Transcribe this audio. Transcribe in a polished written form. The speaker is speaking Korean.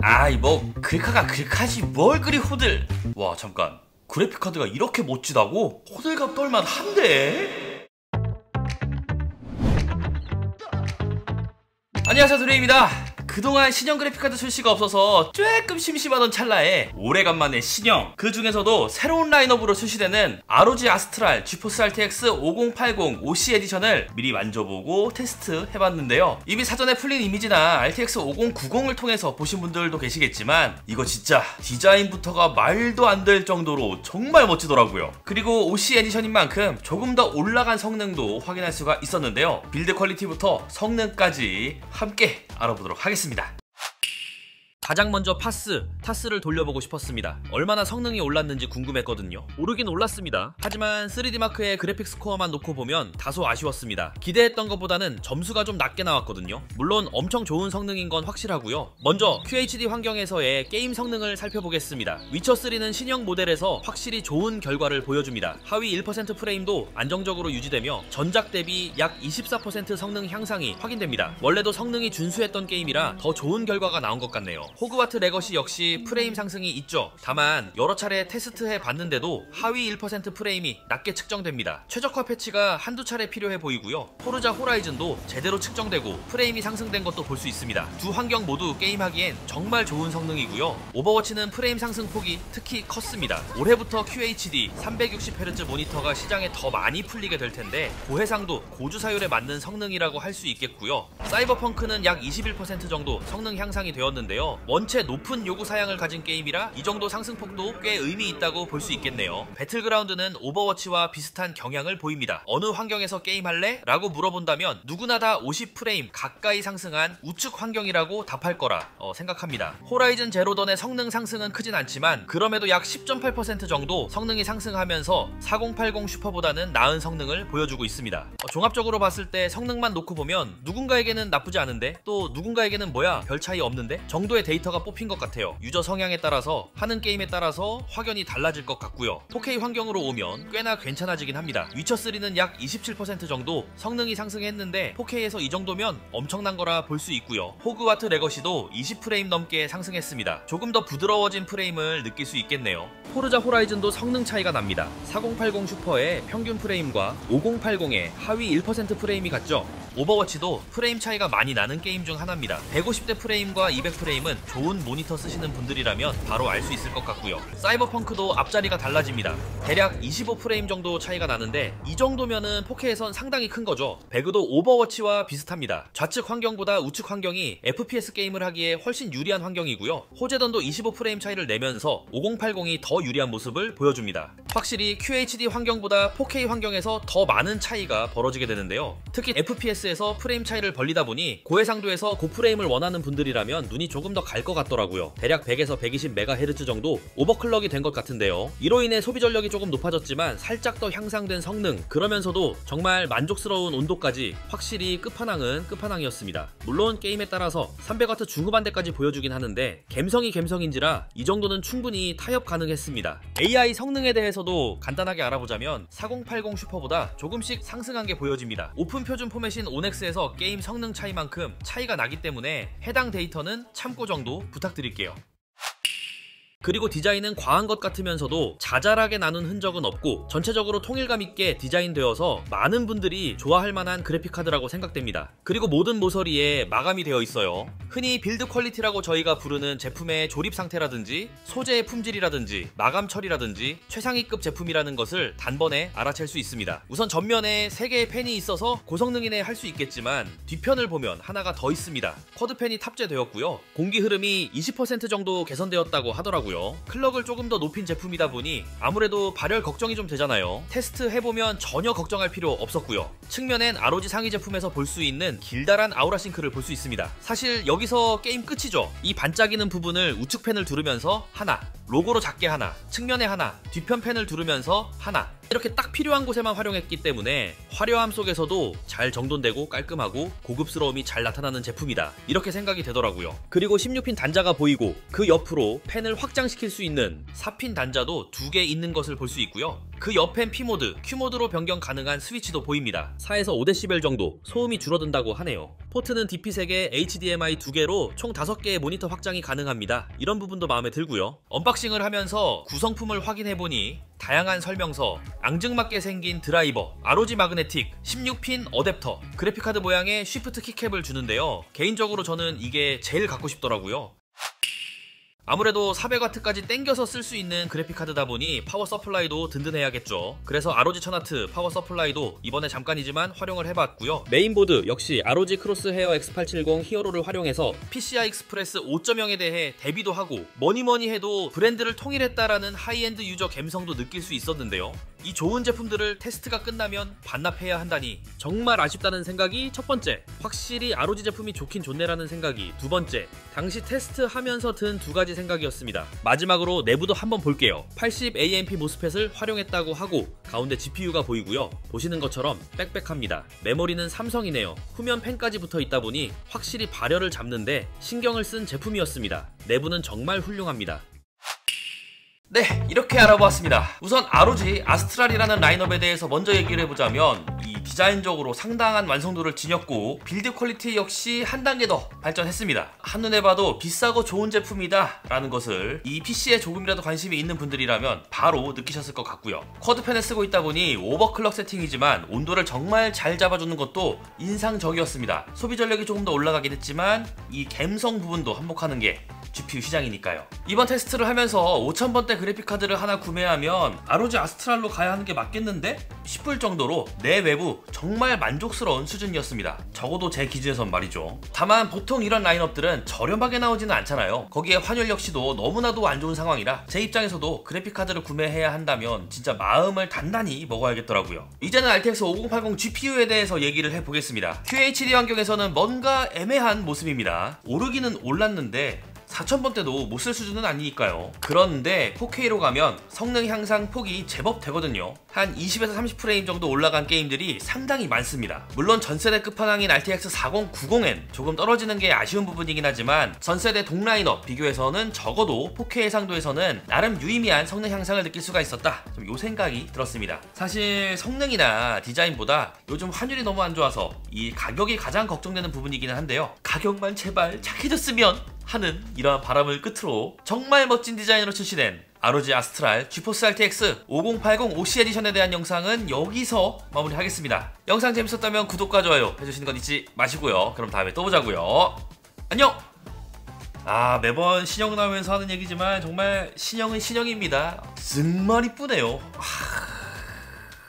아이 뭐 글카가 글카지 뭘 그리 호들. 와 잠깐, 그래픽카드가 이렇게 멋지다고? 호들갑 떨만한데? 안녕하세요, 드레입니다. 그동안 신형 그래픽카드 출시가 없어서 조금 심심하던 찰나에 오래간만에 신형, 그 중에서도 새로운 라인업으로 출시되는 ROG 아스트랄 지포스 RTX 5080 OC 에디션을 미리 만져보고 테스트해봤는데요. 이미 사전에 풀린 이미지나 RTX 5090을 통해서 보신 분들도 계시겠지만 이거 진짜 디자인부터가 말도 안 될 정도로 정말 멋지더라고요. 그리고 OC 에디션인 만큼 조금 더 올라간 성능도 확인할 수가 있었는데요. 빌드 퀄리티부터 성능까지 함께 알아보도록 하겠습니다. 가장 먼저 타스를 돌려보고 싶었습니다. 얼마나 성능이 올랐는지 궁금했거든요. 오르긴 올랐습니다. 하지만 3D마크의 그래픽 스코어만 놓고 보면 다소 아쉬웠습니다. 기대했던 것보다는 점수가 좀 낮게 나왔거든요. 물론 엄청 좋은 성능인 건 확실하고요. 먼저 QHD 환경에서의 게임 성능을 살펴보겠습니다. 위쳐3는 신형 모델에서 확실히 좋은 결과를 보여줍니다. 하위 1% 프레임도 안정적으로 유지되며 전작 대비 약 24% 성능 향상이 확인됩니다. 원래도 성능이 준수했던 게임이라 더 좋은 결과가 나온 것 같네요. 호그와트 레거시 역시 프레임 상승이 있죠. 다만 여러 차례 테스트해 봤는데도 하위 1% 프레임이 낮게 측정됩니다. 최적화 패치가 한두 차례 필요해 보이고요. 포르자 호라이즌도 제대로 측정되고 프레임이 상승된 것도 볼 수 있습니다. 두 환경 모두 게임하기엔 정말 좋은 성능이고요. 오버워치는 프레임 상승 폭이 특히 컸습니다. 올해부터 QHD 360Hz 모니터가 시장에 더 많이 풀리게 될 텐데 고해상도 고주사율에 맞는 성능이라고 할 수 있겠고요. 사이버펑크는 약 21% 정도 성능 향상이 되었는데요. 원체 높은 요구 사양을 가진 게임이라 이 정도 상승폭도 꽤 의미 있다고 볼 수 있겠네요. 배틀그라운드는 오버워치와 비슷한 경향을 보입니다. 어느 환경에서 게임할래? 라고 물어본다면 누구나 다 50프레임 가까이 상승한 우측 환경이라고 답할 거라 생각합니다. 호라이즌 제로던의 성능 상승은 크진 않지만 그럼에도 약 10.8% 정도 성능이 상승하면서 4080 슈퍼보다는 나은 성능을 보여주고 있습니다. 종합적으로 봤을 때 성능만 놓고 보면 누군가에게는 나쁘지 않은데 또 누군가에게는 뭐야 별 차이 없는데 정도의 데이터가 뽑힌 것 같아요. 유저 성향에 따라서 하는 게임에 따라서 확연히 달라질 것 같고요. 4K 환경으로 오면 꽤나 괜찮아지긴 합니다. 위쳐3는 약 27% 정도 성능이 상승했는데 4K에서 이 정도면 엄청난 거라 볼 수 있고요. 호그와트 레거시도 20프레임 넘게 상승했습니다. 조금 더 부드러워진 프레임을 느낄 수 있겠네요. 포르자 호라이즌도 성능 차이가 납니다. 4080 슈퍼의 평균 프레임과 5080의 하위 1% 프레임이 같죠? 오버워치도 프레임 차이가 많이 나는 게임 중 하나입니다. 150대 프레임과 200프레임은 좋은 모니터 쓰시는 분들이라면 바로 알 수 있을 것 같고요. 사이버펑크도 앞자리가 달라집니다. 대략 25프레임 정도 차이가 나는데 이 정도면은 4K에선 상당히 큰 거죠. 배그도 오버워치와 비슷합니다. 좌측 환경보다 우측 환경이 FPS 게임을 하기에 훨씬 유리한 환경이고요. 호재던도 25프레임 차이를 내면서 5080이 더 유리한 모습을 보여줍니다. 확실히 QHD 환경보다 4K 환경에서 더 많은 차이가 벌어지게 되는데요. 특히 FPS에서 프레임 차이를 벌리다 보니 고해상도에서 고프레임을 원하는 분들이라면 눈이 조금 더 갈 것 같더라고요. 대략 100에서 120MHz 정도 오버클럭이 된 것 같은데요. 이로 인해 소비 전력이 조금 높아졌지만 살짝 더 향상된 성능, 그러면서도 정말 만족스러운 온도까지 확실히 끝판왕은 끝판왕이었습니다. 물론 게임에 따라서 300W 중후반대까지 보여주긴 하는데 갬성인지라 이 정도는 충분히 타협 가능했습니다. AI 성능에 대해서도 간단하게 알아보자면 4080 슈퍼보다 조금씩 상승한 게 보여집니다. 오픈 표준 포맷인 온엑스에서 게임 성능 차이만큼 차이가 나기 때문에 해당 데이터는 참고 정도 부탁드릴게요. 그리고 디자인은 과한 것 같으면서도 자잘하게 나눈 흔적은 없고 전체적으로 통일감 있게 디자인되어서 많은 분들이 좋아할 만한 그래픽카드라고 생각됩니다. 그리고 모든 모서리에 마감이 되어 있어요. 흔히 빌드 퀄리티라고 저희가 부르는 제품의 조립 상태라든지 소재의 품질이라든지 마감 처리라든지 최상위급 제품이라는 것을 단번에 알아챌 수 있습니다. 우선 전면에 3개의 펜이 있어서 고성능이네 할 수 있겠지만 뒤편을 보면 하나가 더 있습니다. 쿼드펜이 탑재되었고요. 공기 흐름이 20% 정도 개선되었다고 하더라고요. 클럭을 조금 더 높인 제품이다 보니 아무래도 발열 걱정이 좀 되잖아요. 테스트 해보면 전혀 걱정할 필요 없었고요. 측면엔 ROG 상위 제품에서 볼 수 있는 길다란 아우라 싱크를 볼 수 있습니다. 사실 여기서 게임 끝이죠. 이 반짝이는 부분을 우측 펜을 두르면서 하나, 로고로 작게 하나, 측면에 하나, 뒤편 펜을 두르면서 하나, 이렇게 딱 필요한 곳에만 활용했기 때문에 화려함 속에서도 잘 정돈되고 깔끔하고 고급스러움이 잘 나타나는 제품이다, 이렇게 생각이 되더라고요. 그리고 16핀 단자가 보이고 그 옆으로 펜을 확장시킬 수 있는 4핀 단자도 2개 있는 것을 볼 수 있고요. 그 옆엔 P모드, Q모드로 변경 가능한 스위치도 보입니다. 4에서 5dB 정도 소음이 줄어든다고 하네요. 포트는 DP 3개, HDMI 2개로 총 5개의 모니터 확장이 가능합니다. 이런 부분도 마음에 들고요. 언박싱을 하면서 구성품을 확인해보니 다양한 설명서, 앙증맞게 생긴 드라이버, ROG 마그네틱, 16핀 어댑터, 그래픽카드 모양의 쉬프트 키캡을 주는데요. 개인적으로 저는 이게 제일 갖고 싶더라고요. 아무래도 400W까지 땡겨서 쓸 수 있는 그래픽카드다 보니 파워 서플라이도 든든해야겠죠. 그래서 ROG 1000W 파워 서플라이도 이번에 잠깐이지만 활용을 해봤고요. 메인보드 역시 ROG 크로스헤어 X870 히어로를 활용해서 PCI 익스프레스 5.0에 대해 대비도 하고 뭐니뭐니 해도 브랜드를 통일했다라는 하이엔드 유저 감성도 느낄 수 있었는데요. 이 좋은 제품들을 테스트가 끝나면 반납해야 한다니 정말 아쉽다는 생각이 첫 번째, 확실히 ROG 제품이 좋긴 좋네라는 생각이 두 번째, 당시 테스트하면서 든 두 가지 생각이었습니다. 마지막으로 내부도 한번 볼게요. 80AMP 모스펫을 활용했다고 하고 가운데 GPU가 보이고요. 보시는 것처럼 빽빽합니다. 메모리는 삼성이네요. 후면 펜까지 붙어 있다 보니 확실히 발열을 잡는데 신경을 쓴 제품이었습니다. 내부는 정말 훌륭합니다. 네, 이렇게 알아보았습니다. 우선 ROG 아스트랄이라는 라인업에 대해서 먼저 얘기를 해보자면 이 디자인적으로 상당한 완성도를 지녔고 빌드 퀄리티 역시 한 단계 더 발전했습니다. 한눈에 봐도 비싸고 좋은 제품이다 라는 것을 이 PC에 조금이라도 관심이 있는 분들이라면 바로 느끼셨을 것 같고요. 쿼드펜을 쓰고 있다 보니 오버클럭 세팅이지만 온도를 정말 잘 잡아주는 것도 인상적이었습니다. 소비 전력이 조금 더 올라가긴 했지만 이 감성 부분도 한몫하는 게 GPU 시장이니까요. 이번 테스트를 하면서 5000번대 그래픽카드를 하나 구매하면 ROG 아스트랄로 가야 하는 게 맞겠는데? 싶을 정도로 내 외부 정말 만족스러운 수준이었습니다. 적어도 제 기준에선 말이죠. 다만 보통 이런 라인업들은 저렴하게 나오지는 않잖아요. 거기에 환율 역시도 너무나도 안 좋은 상황이라 제 입장에서도 그래픽카드를 구매해야 한다면 진짜 마음을 단단히 먹어야겠더라고요. 이제는 RTX 5080 GPU에 대해서 얘기를 해보겠습니다. QHD 환경에서는 뭔가 애매한 모습입니다. 오르기는 올랐는데 4000번대도 못 쓸 수준은 아니니까요. 그런데 4K로 가면 성능 향상 폭이 제법 되거든요. 한 20에서 30프레임 정도 올라간 게임들이 상당히 많습니다. 물론 전세대 끝판왕인 RTX 4090엔 조금 떨어지는 게 아쉬운 부분이긴 하지만 전세대 동라인업 비교해서는 적어도 4K 해상도에서는 나름 유의미한 성능 향상을 느낄 수가 있었다, 좀 요 생각이 들었습니다. 사실 성능이나 디자인보다 요즘 환율이 너무 안 좋아서 이 가격이 가장 걱정되는 부분이기는 한데요. 가격만 제발 착해졌으면 하는 이러한 바람을 끝으로 정말 멋진 디자인으로 출시된 ROG 아스트랄 지포스 RTX 5080 OC 에디션에 대한 영상은 여기서 마무리하겠습니다. 영상 재밌었다면 구독과 좋아요 해주시는 건 잊지 마시고요. 그럼 다음에 또 보자고요. 안녕! 매번 신형 나오면서 하는 얘기지만 정말 신형은 신형입니다. 정말 이쁘네요.